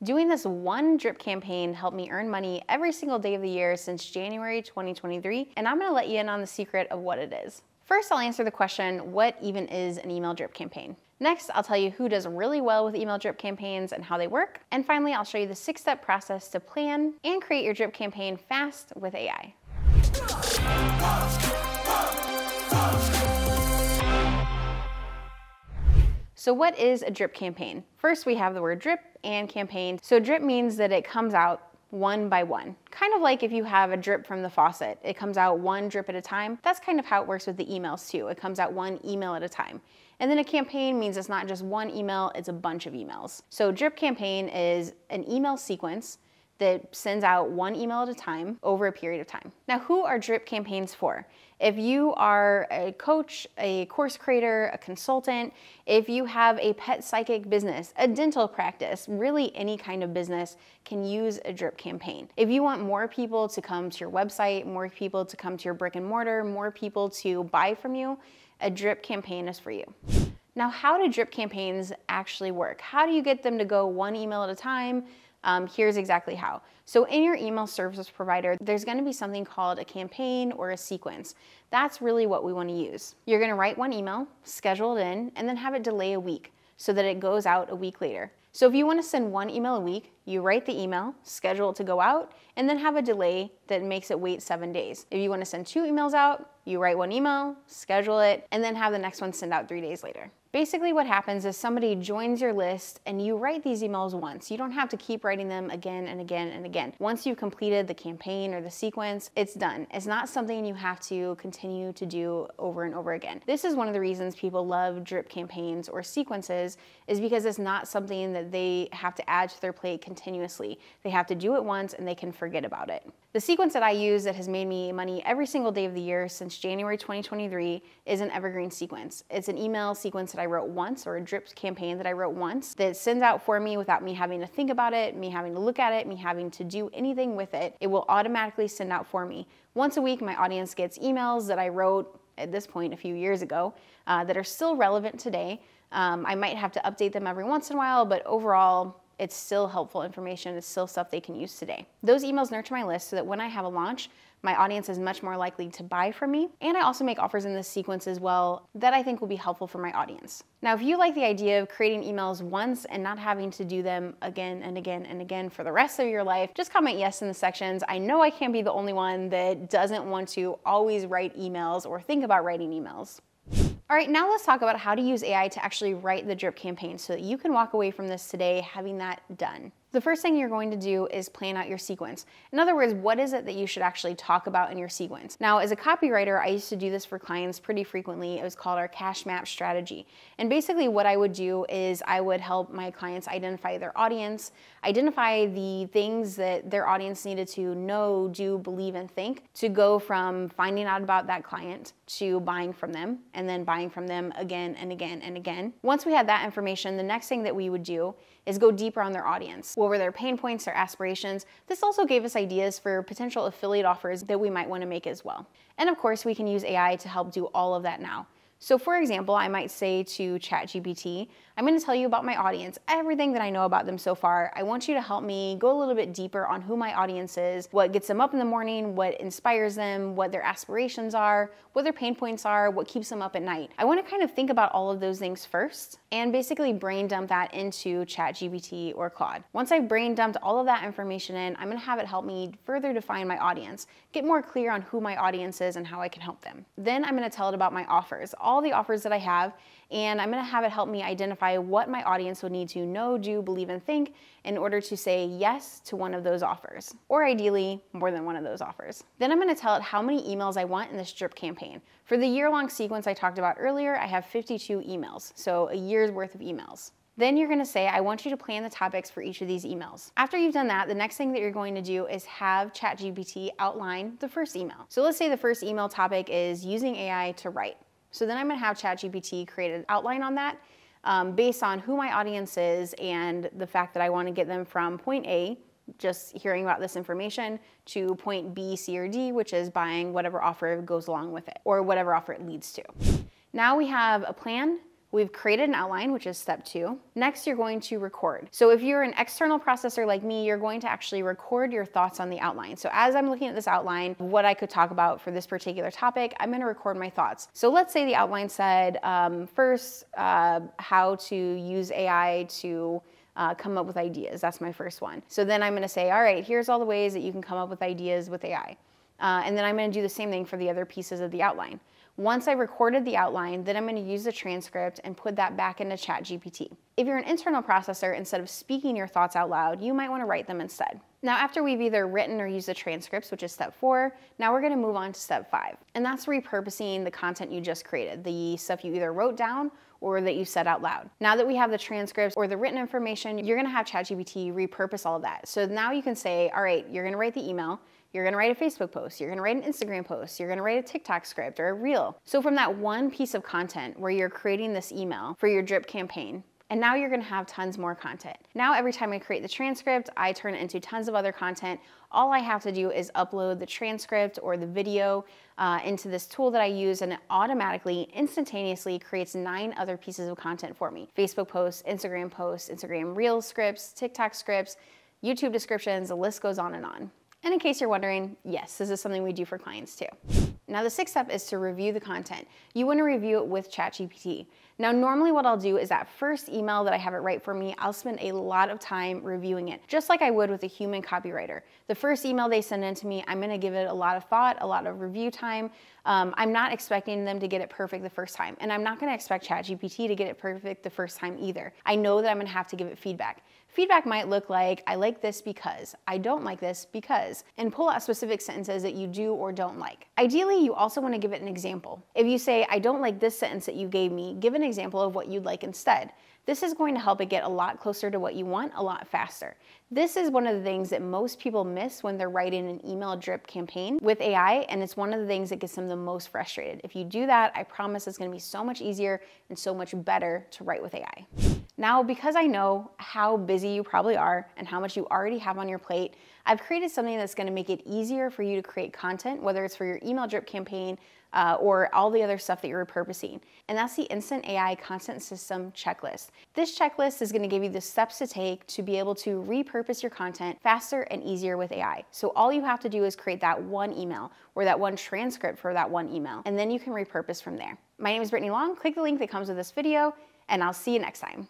Doing this one drip campaign helped me earn money every single day of the year since January 2023, and I'm gonna let you in on the secret of what it is. First, I'll answer the question, what even is an email drip campaign? Next, I'll tell you who does really well with email drip campaigns and how they work. And finally, I'll show you the 6-step process to plan and create your drip campaign fast with AI. So what is a drip campaign? First, we have the word drip and campaign. So drip means that it comes out one by one. Kind of like if you have a drip from the faucet, it comes out one drip at a time. That's kind of how it works with the emails too. It comes out one email at a time. And then a campaign means it's not just one email, it's a bunch of emails. So drip campaign is an email sequence that sends out one email at a time over a period of time. Now, who are drip campaigns for? If you are a coach, a course creator, a consultant, if you have a pet psychic business, a dental practice, really any kind of business can use a drip campaign. If you want more people to come to your website, more people to come to your brick and mortar, more people to buy from you, a drip campaign is for you. Now, how do drip campaigns actually work? How do you get them to go one email at a time? Here's exactly how. So in your email service provider, there's gonna be something called a campaign or a sequence. That's really what we wanna use. You're gonna write one email, schedule it in, and then have it delay a week so that it goes out a week later. So if you wanna send one email a week, you write the email, schedule it to go out, and then have a delay that makes it wait 7 days. If you wanna send 2 emails out, you write one email, schedule it, and then have the next one send out 3 days later. Basically what happens is somebody joins your list and you write these emails once. You don't have to keep writing them again and again and again. Once you've completed the campaign or the sequence, it's done. It's not something you have to continue to do over and over again. This is one of the reasons people love drip campaigns or sequences, is because it's not something that they have to add to their plate continuously. They have to do it once and they can forget about it. The sequence that I use that has made me money every single day of the year since January 2023 is an evergreen sequence. It's an email sequence that I wrote once, or a drip campaign that I wrote once, that sends out for me without me having to think about it, me having to look at it, me having to do anything with it. It will automatically send out for me. Once a week, my audience gets emails that I wrote at this point a few years ago that are still relevant today. I might have to update them every once in a while, but overall, it's still helpful information. It's still stuff they can use today. Those emails nurture my list so that when I have a launch, my audience is much more likely to buy from me. And I also make offers in this sequence as well that I think will be helpful for my audience. Now, if you like the idea of creating emails once and not having to do them again and again and again for the rest of your life, just comment yes in the sections. I know I can't be the only one that doesn't want to always write emails or think about writing emails. All right, now let's talk about how to use AI to actually write the drip campaign so that you can walk away from this today having that done. The first thing you're going to do is plan out your sequence. In other words, what is it that you should actually talk about in your sequence? Now, as a copywriter, I used to do this for clients pretty frequently. It was called our cash map strategy. And basically what I would do is I would help my clients identify their audience, identify the things that their audience needed to know, do, believe, and think to go from finding out about that client to buying from them, and then buying from them again and again and again. Once we had that information, the next thing that we would do is go deeper on their audience. What were their pain points, their aspirations? This also gave us ideas for potential affiliate offers that we might want to make as well. And of course, we can use AI to help do all of that now. So for example, I might say to ChatGPT, I'm going to tell you about my audience, everything that I know about them so far. I want you to help me go a little bit deeper on who my audience is, what gets them up in the morning, what inspires them, what their aspirations are, what their pain points are, what keeps them up at night. I want to kind of think about all of those things first and basically brain dump that into ChatGPT or Claude. Once I've brain dumped all of that information in, I'm going to have it help me further define my audience, get more clear on who my audience is and how I can help them. Then I'm going to tell it about my offers, all the offers that I have, and I'm going to have it help me identify what my audience would need to know, do, believe, and think in order to say yes to one of those offers, or ideally more than one of those offers. Then I'm going to tell it how many emails I want in this drip campaign. For the year-long sequence I talked about earlier, I have 52 emails, so a year's worth of emails. Then you're going to say, I want you to plan the topics for each of these emails. After you've done that, the next thing that you're going to do is have ChatGPT outline the first email. So let's say the first email topic is using AI to write. So then I'm going to have ChatGPT create an outline on that based on who my audience is and the fact that I want to get them from point A, just hearing about this information, to point B, C, or D, which is buying whatever offer goes along with it or whatever offer it leads to. Now we have a plan, We've created an outline, which is step 2. Next, you're going to record. So if you're an external processor like me, you're going to actually record your thoughts on the outline. So as I'm looking at this outline, what I could talk about for this particular topic, I'm gonna record my thoughts. So let's say the outline said, first, how to use AI to come up with ideas. That's my first one. So then I'm gonna say, all right, here's all the ways that you can come up with ideas with AI. And then I'm gonna do the same thing for the other pieces of the outline. Once I recorded the outline, then I'm going to use the transcript and put that back into ChatGPT. If you're an internal processor, instead of speaking your thoughts out loud, you might want to write them instead. Now, after we've either written or used the transcripts, which is step 4, now we're going to move on to step 5. And that's repurposing the content you just created, the stuff you either wrote down or that you said out loud. Now that we have the transcripts or the written information, you're going to have ChatGPT repurpose all of that. So now you can say, all right, you're going to write the email, you're gonna write a Facebook post, you're gonna write an Instagram post, you're gonna write a TikTok script or a reel. So from that one piece of content where you're creating this email for your drip campaign, and now you're gonna have tons more content. Now every time I create the transcript, I turn it into tons of other content. All I have to do is upload the transcript or the video into this tool that I use, and it automatically, instantaneously creates 9 other pieces of content for me. Facebook posts, Instagram reel scripts, TikTok scripts, YouTube descriptions, the list goes on and on. And in case you're wondering, yes, this is something we do for clients too. Now the 6th step is to review the content. You want to review it with ChatGPT. Now normally what I'll do is that first email that I have it write for me, I'll spend a lot of time reviewing it, just like I would with a human copywriter. The first email they send in to me, I'm going to give it a lot of thought, a lot of review time. I'm not expecting them to get it perfect the first time, and I'm not going to expect ChatGPT to get it perfect the first time either. I know that I'm going to have to give it feedback. Feedback might look like, I like this because, I don't like this because, and pull out specific sentences that you do or don't like. Ideally, you also want to give it an example. If you say, I don't like this sentence that you gave me, give an example of what you'd like instead. This is going to help it get a lot closer to what you want a lot faster. This is one of the things that most people miss when they're writing an email drip campaign with AI, and it's one of the things that gets them the most frustrated. If you do that, I promise it's going to be so much easier and so much better to write with AI. Now, because I know how busy you probably are and how much you already have on your plate, I've created something that's going to make it easier for you to create content, whether it's for your email drip campaign or all the other stuff that you're repurposing. And that's the Instant AI Content System Checklist. This checklist is going to give you the steps to take to be able to repurpose your content faster and easier with AI. So all you have to do is create that one email or that one transcript for that one email, and then you can repurpose from there. My name is Brittany Long. Click the link that comes with this video, and I'll see you next time.